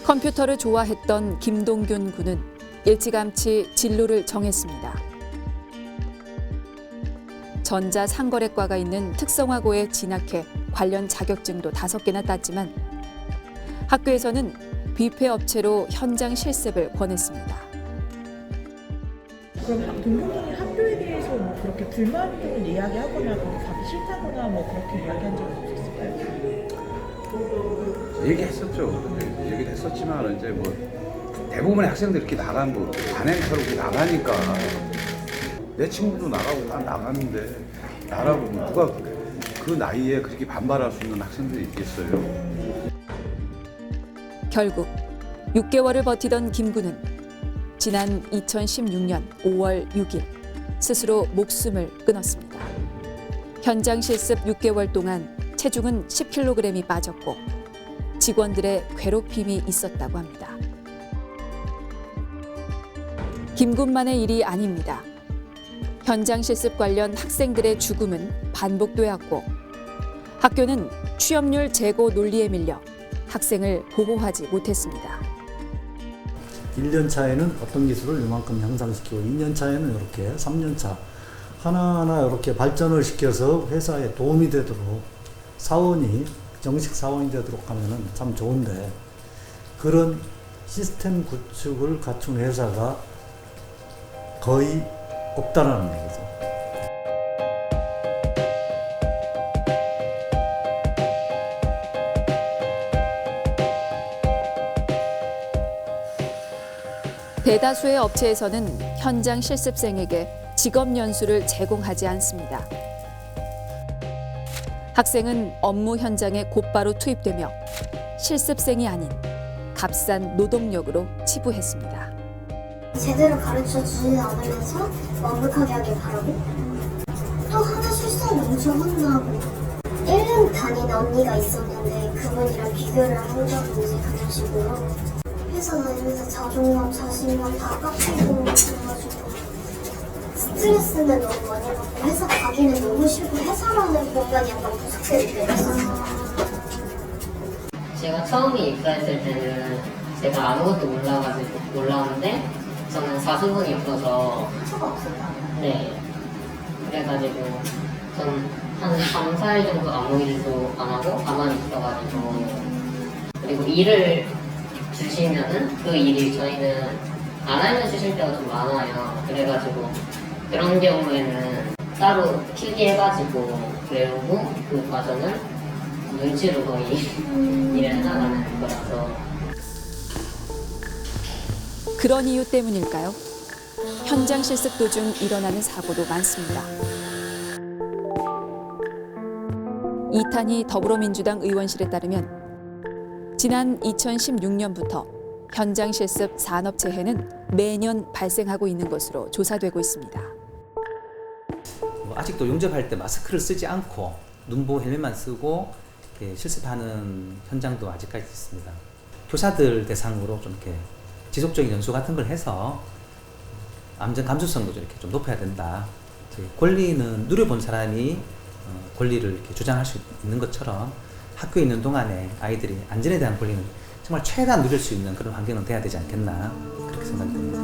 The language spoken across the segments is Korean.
컴퓨터를 좋아했던 김동균 군은 일찌감치 진로를 정했습니다. 전자상거래과가 있는 특성화고에 진학해 관련 자격증도 5개나 땄지만 학교에서는 뷔페 업체로 현장 실습을 권했습니다. 그럼 동경군이 학교에 대해서 뭐 그렇게 불만을 이야기하거나 거기 가기 싫다거나 뭐 그렇게 이야기한 적은 없었을까요? 얘기했었죠. 얘기를 했었지만 이제 뭐 대부분의 학생들이 이렇게 나간 뭐 단행처럼 이렇게 나가니까 내 친구도 나가고 다 나갔는데 나라고 누가 그 나이에 그렇게 반발할 수 있는 학생들이 있겠어요? 결국 6개월을 버티던 김 군은 지난 2016년 5월 6일 스스로 목숨을 끊었습니다. 현장 실습 6개월 동안 체중은 10kg이 빠졌고 직원들의 괴롭힘이 있었다고 합니다. 김 군만의 일이 아닙니다. 현장 실습 관련 학생들의 죽음은 반복되었고 학교는 취업률 제고 논리에 밀려 학생을 보호하지 못했습니다. 1년 차에는 어떤 기술을 이만큼 향상시키고 2년 차에는 이렇게 3년 차 하나하나 이렇게 발전을 시켜서 회사에 도움이 되도록 사원이 정식 사원이 되도록 하면은 참 좋은데 그런 시스템 구축을 갖춘 회사가 거의 없다라는 얘기죠. 대다수의 업체에서는 현장 실습생에게 직업 연수를 제공하지 않습니다. 학생은 업무 현장에 곧바로 투입되며 실습생이 아닌 값싼 노동력으로 치부했습니다. 제대로 가르쳐주지 않으면서 완벽하게 하길 바라고 또 하나 실수하면 엄청 혼나고 1년 다닌 언니가 있었는데 그분이랑 비교를 한다든지 그런 식으로 회사 다니면서 자존감, 자신감 다 깎이고 그래가지고 스트레스는 너무 많이 받고 회사 가기는 너무 싫고 회사라는 공간이 약간 무섭게 느껴졌어요. 제가 처음에 입사했을 때는 제가 아무것도 몰랐는데 저는 4승분이 없어서 차가 없었다. 네 그래가지고 전 한 3, 4일 정도 아무 일도 안 하고 가만히 있어가지고 그리고 일을 주시면은 그 일이 저희는 안 알려주실 때가 좀 많아요. 그래가지고 그런 경우에는 따로 필기해가지고 외우고 그 과정을 눈치로 거의 일을 해나가는 거라서 그런 이유 때문일까요? 현장 실습 도중 일어나는 사고도 많습니다. 이탄희 더불어민주당 의원실에 따르면 지난 2016년부터 현장 실습 산업재해는 매년 발생하고 있는 것으로 조사되고 있습니다. 아직도 용접할 때 마스크를 쓰지 않고 눈보호 헬멧만 쓰고 이렇게 실습하는 현장도 아직까지 있습니다. 교사들 대상으로 좀 이렇게 지속적인 연수 같은 걸 해서 안전 감수성도 좀 이렇게 좀 높여야 된다. 권리는 누려본 사람이 권리를 이렇게 주장할 수 있는 것처럼 학교에 있는 동안에 아이들이 안전에 대한 권리는 정말 최대한 누릴 수 있는 그런 환경은 돼야 되지 않겠나 그렇게 생각이 듭니다.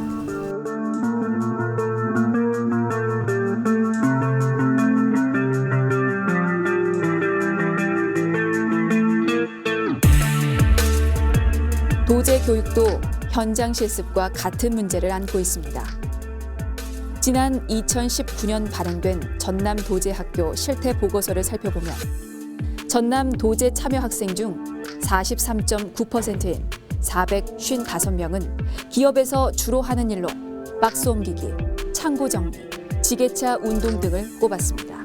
도제 교육도 현장 실습과 같은 문제를 안고 있습니다. 지난 2019년 발행된 전남 도제학교 실태 보고서를 살펴보면 전남 도제 참여 학생 중 43.9%인 455명은 기업에서 주로 하는 일로 박스 옮기기, 창고 정리, 지게차 운동 등을 꼽았습니다.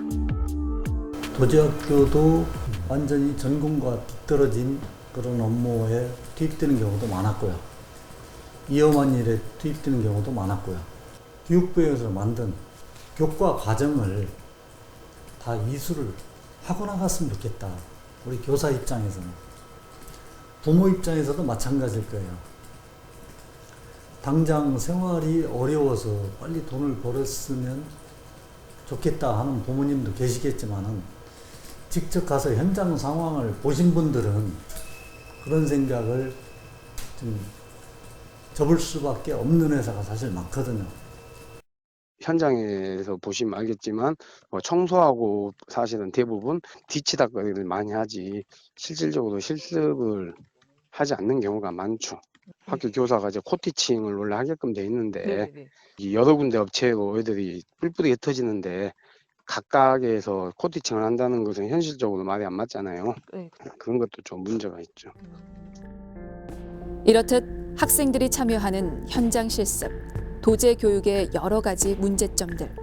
도제학교도 완전히 전공과 뒤떨어진 그런 업무에 투입되는 경우도 많았고요. 위험한 일에 투입되는 경우도 많았고요. 교육부에서 만든 교과 과정을 다 이수를 하고 나갔으면 좋겠다. 우리 교사 입장에서는. 부모 입장에서도 마찬가지일 거예요. 당장 생활이 어려워서 빨리 돈을 벌었으면 좋겠다 하는 부모님도 계시겠지만은 직접 가서 현장 상황을 보신 분들은 그런 생각을 좀 접을 수밖에 없는 회사가 사실 많거든요. 현장에서 보시면 알겠지만 청소하고 사실은 대부분 뒤치다거리를 많이 하지 실질적으로 실습을 하지 않는 경우가 많죠. 학교 교사가 이제 코티칭을 원래 하게끔 돼 있는데 이 여러 군데 업체로 애들이 뿔뿔이 흩어지는데 각각에서 코티칭을 한다는 것은 현실적으로 말이 안 맞잖아요. 그런 것도 좀 문제가 있죠. 이렇듯 학생들이 참여하는 현장 실습, 도제 교육의 여러 가지 문제점들.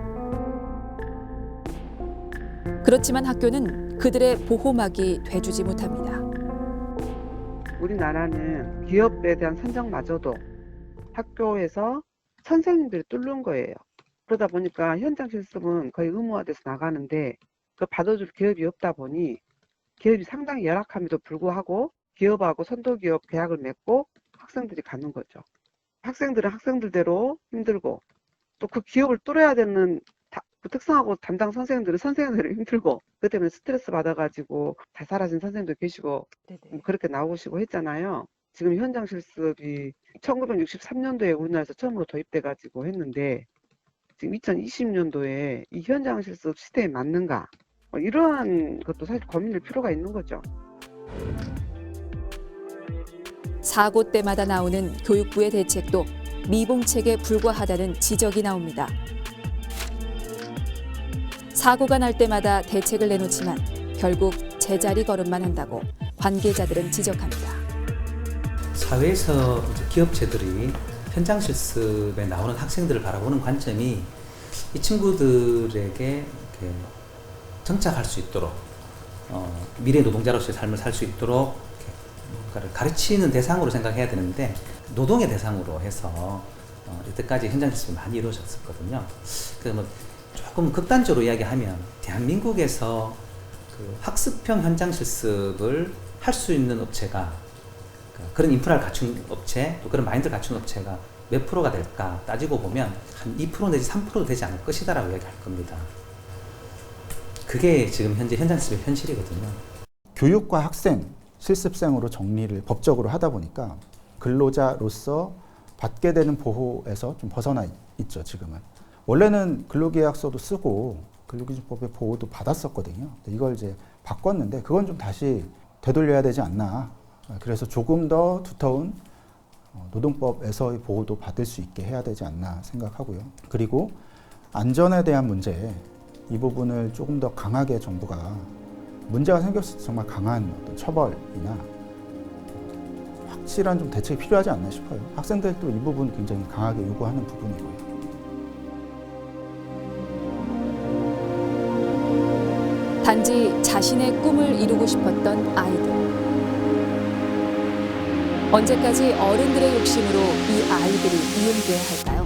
그렇지만 학교는 그들의 보호막이 돼주지 못합니다. 우리나라는 기업에 대한 선정마저도 학교에서 선생님들이 뚫는 거예요. 그러다 보니까 현장 실습은 거의 의무화돼서 나가는데 그 받아줄 기업이 없다 보니 기업이 상당히 열악함에도 불구하고 기업하고 선도기업 계약을 맺고 학생들이 가는 거죠. 학생들은 학생들대로 힘들고 또 그 기업을 뚫어야 되는 그 특성하고 담당 선생님들은 힘들고 그 때문에 스트레스 받아가지고 다 사라진 선생님도 계시고 그렇게 나오시고 했잖아요. 지금 현장 실습이 1963년도에 우리나라에서 처음으로 도입돼가지고 했는데 지금 2020년도에 이 현장 실습 시대에 맞는가 이러한 것도 사실 고민할 필요가 있는 거죠. 사고 때마다 나오는 교육부의 대책도 미봉책에 불과하다는 지적이 나옵니다. 사고가 날 때마다 대책을 내놓지만 결국 제자리 걸음만 한다고 관계자들은 지적합니다. 사회에서 기업체들이 현장 실습에 나오는 학생들을 바라보는 관점이 이 친구들에게 이렇게 정착할 수 있도록 미래 노동자로서의 삶을 살 수 있도록 뭔가를 가르치는 대상으로 생각해야 되는데 노동의 대상으로 해서 이때까지 현장 실습이 많이 이루어졌었거든요. 뭐 조금 극단적으로 이야기하면 대한민국에서 그 학습형 현장 실습을 할 수 있는 업체가 그런 인프라를 갖춘 업체 또 그런 마인드를 갖춘 업체가 몇 프로가 될까 따지고 보면 한 2% 내지 3%도 되지 않을 것이다라고 이야기할 겁니다. 그게 지금 현재 현장 실습의 현실이거든요. 교육과 학생, 실습생으로 정리를 법적으로 하다 보니까 근로자로서 받게 되는 보호에서 좀 벗어나 있죠, 지금은. 원래는 근로계약서도 쓰고 근로기준법의 보호도 받았었거든요. 이걸 이제 바꿨는데 그건 좀 다시 되돌려야 되지 않나. 그래서 조금 더 두터운 노동법에서의 보호도 받을 수 있게 해야 되지 않나 생각하고요. 그리고 안전에 대한 문제, 이 부분을 조금 더 강하게 정부가 문제가 생겼을 때 정말 강한 어떤 처벌이나 확실한 좀 대책이 필요하지 않나 싶어요. 학생들도 이 부분 굉장히 강하게 요구하는 부분이고요. 단지 자신의 꿈을 이루고 싶었던 아이들. 언제까지 어른들의 욕심으로 이 아이들이 이용돼야 할까요?